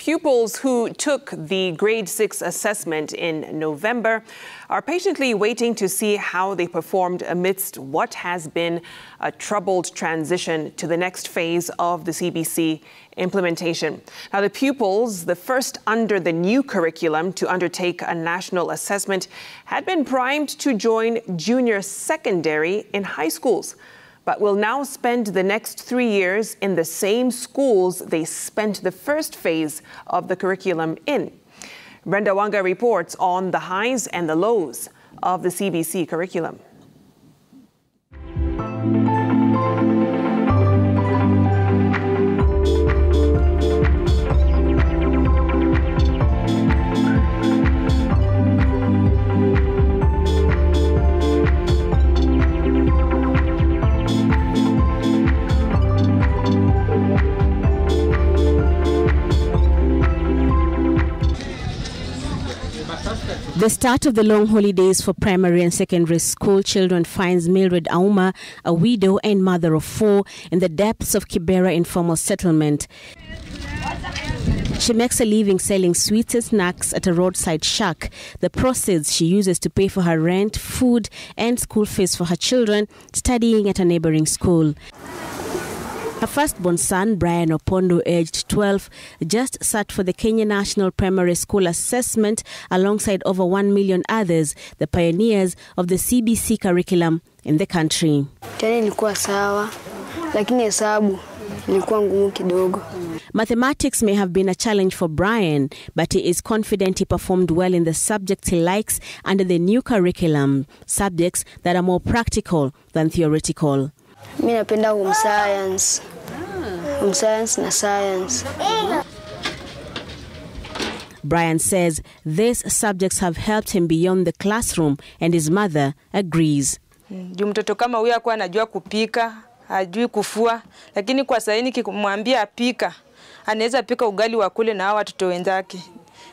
pupils who took the grade 6 assessment in November are patiently waiting to see how they performed amidst what has been a troubled transition to the next phase of the CBC implementation. Now, the pupils, the first under the new curriculum to undertake a national assessment, had been primed to join junior secondary in high schools, but will now spend the next 3 years in the same schools they spent the first phase of the curriculum in. Brenda Wanga reports on the highs and the lows of the CBC curriculum. The start of the long holidays for primary and secondary school children finds Mildred Auma, a widow and mother of 4, in the depths of Kibera informal settlement. She makes a living selling sweets and snacks at a roadside shack. The proceeds she uses to pay for her rent, food and school fees for her children studying at a neighboring school. Her firstborn son, Brian Opondo, aged 12, just sat for the Kenya National Primary School Assessment alongside over 1 million others, the pioneers of the CBC curriculum in the country. Mathematics may have been a challenge for Brian, but he is confident he performed well in the subjects he likes under the new curriculum, subjects that are more practical than theoretical. Mimi napenda home science na science. Brian says these subjects have helped him beyond the classroom, and his mother agrees. Mtoto kama huyu hakuwa anajua kupika, hajui kufua, lakini kwa sasa nikimwambia apika, anaweza pika ugali wa kule na watoto wenzake.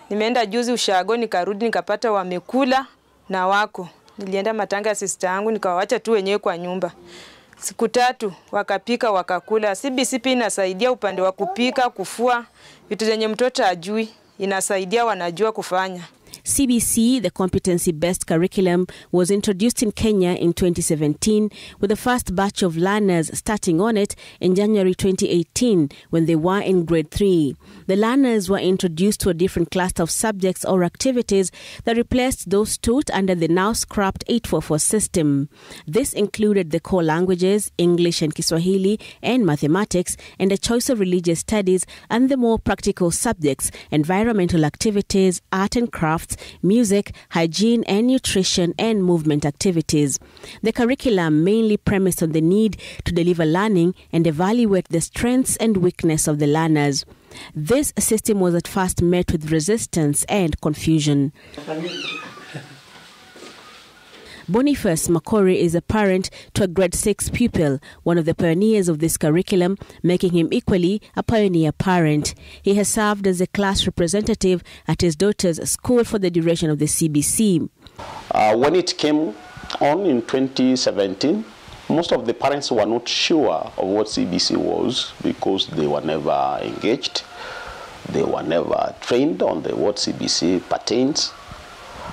Nimeenda juzi ushago nikarudi nikapata wamekula na wako. Nilienda matanga ya sister yangu nikawaacha tu wenyewe kwa nyumba. Siku 3 wakapika wakakula. CBC pia inasaidia upande wa kupika, kufua, vitu zenye mtoto ajui, inasaidia wanajua kufanya. CBC, the competency-based curriculum, was introduced in Kenya in 2017 with the first batch of learners starting on it in January 2018 when they were in grade 3. The learners were introduced to a different cluster of subjects or activities that replaced those taught under the now scrapped 844 system. This included the core languages, English and Kiswahili, and mathematics, and a choice of religious studies and the more practical subjects, environmental activities, art and crafts, music, hygiene and nutrition, and movement activities. The curriculum mainly premised on the need to deliver learning and evaluate the strengths and weakness of the learners. This system was at first met with resistance and confusion. Boniface Makori is a parent to a grade 6 pupil, one of the pioneers of this curriculum, making him equally a pioneer parent. He has served as a class representative at his daughter's school for the duration of the CBC. When it came on in 2017, most of the parents were not sure of what CBC was because they were never engaged. They were never trained on what CBC pertains.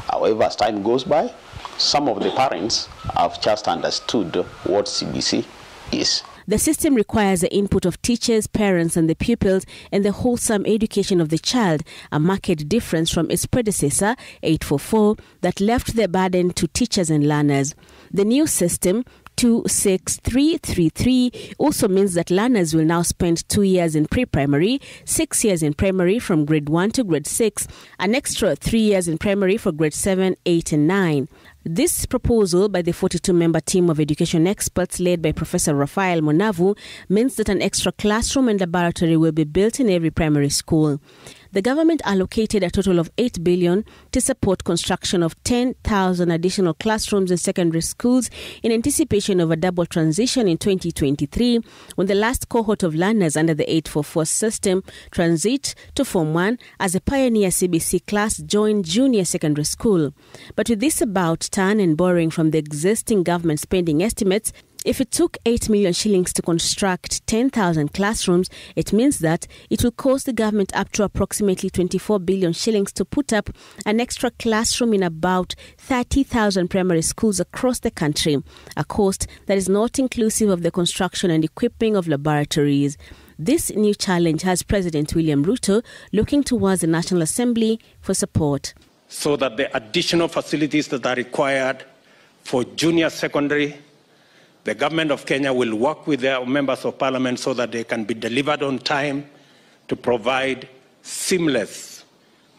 However, as time goes by, some of the parents have just understood what CBC is. The system requires the input of teachers, parents, and the pupils and the wholesome education of the child, a marked difference from its predecessor, 844, that left the burden to teachers and learners. The new system, 26333, also means that learners will now spend 2 years in pre-primary, 6 years in primary from grade 1 to grade 6, an extra 3 years in primary for grade 7, 8, and 9. This proposal by the 42-member team of education experts led by Professor Raphael Monavu means that an extra classroom and laboratory will be built in every primary school. The government allocated a total of 8 billion to support construction of 10,000 additional classrooms in secondary schools in anticipation of a double transition in 2023 when the last cohort of learners under the 844 system transit to Form 1 as a pioneer CBC class join junior secondary school. But with this about turn and borrowing from the existing government spending estimates, If it took 8 million shillings to construct 10,000 classrooms, it means that it will cost the government up to approximately 24 billion shillings to put up an extra classroom in about 30,000 primary schools across the country, a cost that is not inclusive of the construction and equipping of laboratories. This new challenge has President William Ruto looking towards the National Assembly for support. So that the additional facilities that are required for junior secondary, the government of Kenya will work with their members of parliament so that they can be delivered on time to provide seamless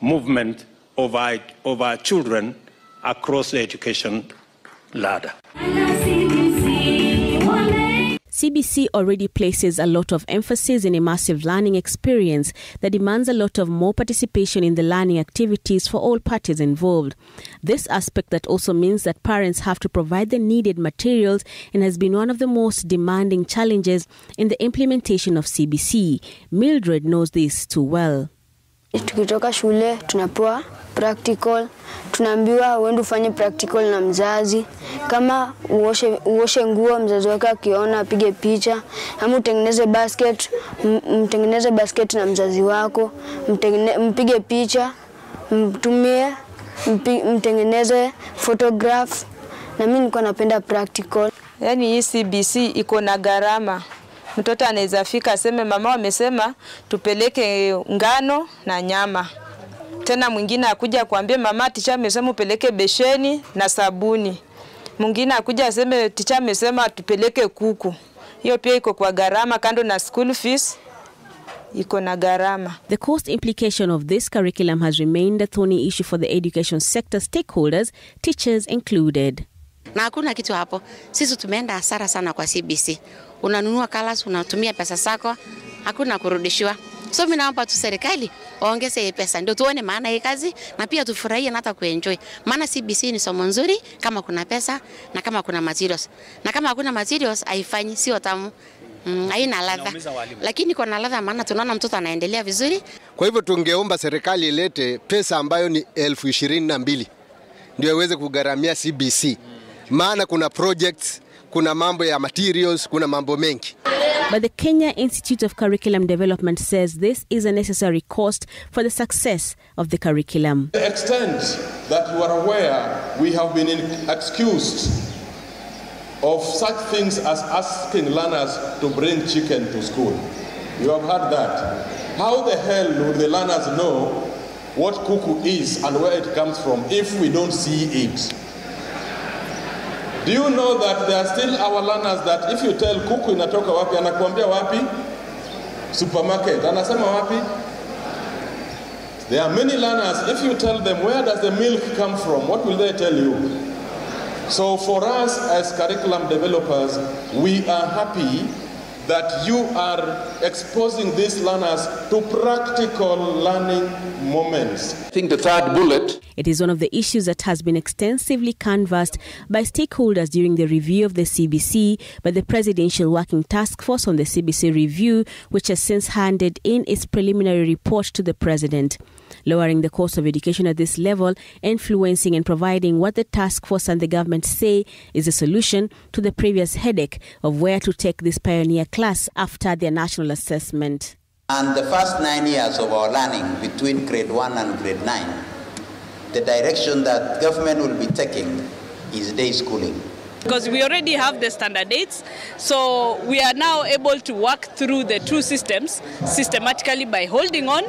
movement of our children across the education ladder. CBC already places a lot of emphasis in immersive learning experience that demands a lot of more participation in the learning activities for all parties involved. This aspect that also means that parents have to provide the needed materials and has been one of the most demanding challenges in the implementation of CBC. Mildred knows this too well. Tukitoka shule tunapewa practical, tunaambiwa uende ufanye practical na mzazi. Kama uoshe nguo, mzazi wako akiona apige picha, ama mtengeneze basket na mzazi wako, mpige picha, mtumie, mtengeneze photograph. Na mimi nilikuwa napenda practical. Yaani hii CBC iko na gharama. Mtoto anaweza fika aseme mama wamesema tupeleke ngano na nyama. Tena mwingine akuja kuambia mama ticha amesema upeleke besheni na sabuni. Mwingine akuja aseme ticha amesema tupeleke kuku. Hiyo pia iko kwa gharama kando na school fees. Iko na gharama. The cost implication of this curriculum has remained a thorny issue for the education sector stakeholders, teachers included. Na hakuna kitu hapo. Sisi tumeenda hasara sana kwa CBC. Unanunua kalas, unatumia pesa zako, hakuna kurudishiwa. So mimi naomba tu serikali waongeze pesa ndio tuone maana hii kazi na pia tufurahie na hata kuenjoy. Maana CBC ni somo nzuri kama kuna pesa na kama kuna materials. Na kama hakuna materials haifanyi, sio tamu. Haina ladha. Lakini kuna ladha maana tunaona mtoto anaendelea vizuri. Kwa hivyo tungeomba serikali ilete pesa ambayo ni 22,000 ndio iweze kugharamia CBC. Maana kuna projects, kuna mambo ya materials, kuna mambo mengi. But the Kenya Institute of Curriculum Development says this is a necessary cost for the success of the curriculum. To the extent that you are aware, we have been excused of such things as asking learners to bring chicken to school. You have heard that. How the hell will the learners know what kuku is and where it comes from if we don't see it? Do you know that there are still our learners that if you tell kuku inatoka wapi, anakuambia wapi? Supermarket. Anasema wapi? There are many learners, if you tell them where does the milk come from, what will they tell you? So for us as curriculum developers, we are happy that you are exposing these learners to practical learning moments. I think the third bullet. It is one of the issues that has been extensively canvassed by stakeholders during the review of the CBC by the Presidential Working Task Force on the CBC Review, which has since handed in its preliminary report to the President. Lowering the cost of education at this level, influencing and providing what the task force and the government say is a solution to the previous headache of where to take this pioneer class after their national assessment. And the first 9 years of our learning between grade 1 and grade 9, the direction that government will be taking is day schooling. Because we already have the standard 8s, so we are now able to work through the two systems systematically by holding on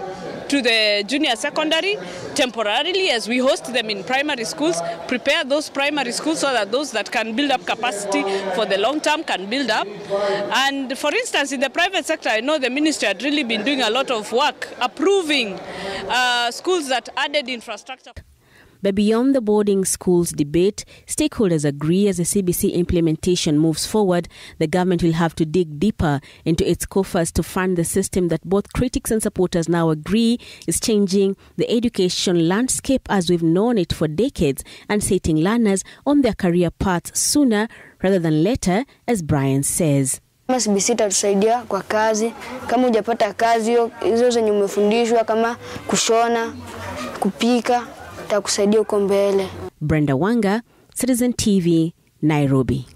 to the junior secondary temporarily as we host them in primary schools, prepare those primary schools so that those that can build up capacity for the long term can build up. And for instance, in the private sector, I know the ministry had really been doing a lot of work approving schools that added infrastructure. But beyond the boarding schools debate, stakeholders agree as the CBC implementation moves forward, the government will have to dig deeper into its coffers to fund the system that both critics and supporters now agree is changing the education landscape as we've known it for decades and setting learners on their career paths sooner rather than later, as Brian says. CBC itatusaidia kwa kazi. Kama hujapata kazi hizo zenye umefundishwa kama kushona, kupika, itakusaidia uko mbele. Brenda Wanga, Citizen TV, Nairobi.